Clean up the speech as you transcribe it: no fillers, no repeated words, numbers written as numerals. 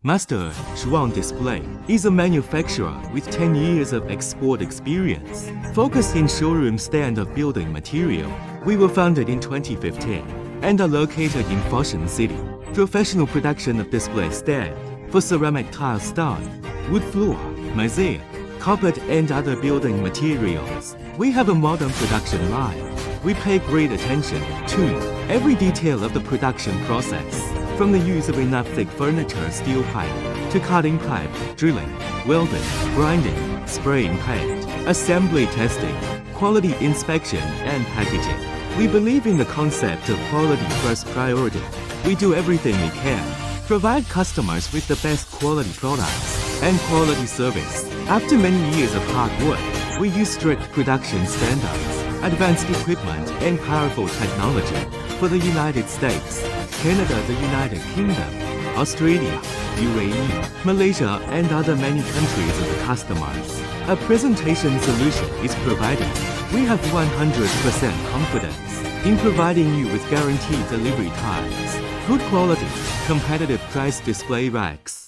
Master Xuan Display is a manufacturer with 10 years of export experience, focused in showroom stand of building material. We were founded in 2015 and are located in Foshan City. Professional production of display stand for ceramic tile stone, wood floor, mosaic, carpet and other building materials. We have a modern production line. We pay great attention to every detail of the production process, from the use of enough thick furniture steel pipe to cutting pipe, drilling, welding, grinding, spraying paint, assembly testing, quality inspection and packaging. We believe in the concept of quality first priority. We do everything we can, provide customers with the best quality products and quality service. After many years of hard work, we use strict production standards, advanced equipment and powerful technology for the United States, Canada, the United Kingdom, Australia, UAE, Malaysia and other many countries of the customers. A presentation solution is provided. We have 100% confidence in providing you with guaranteed delivery times, good quality, competitive price display racks.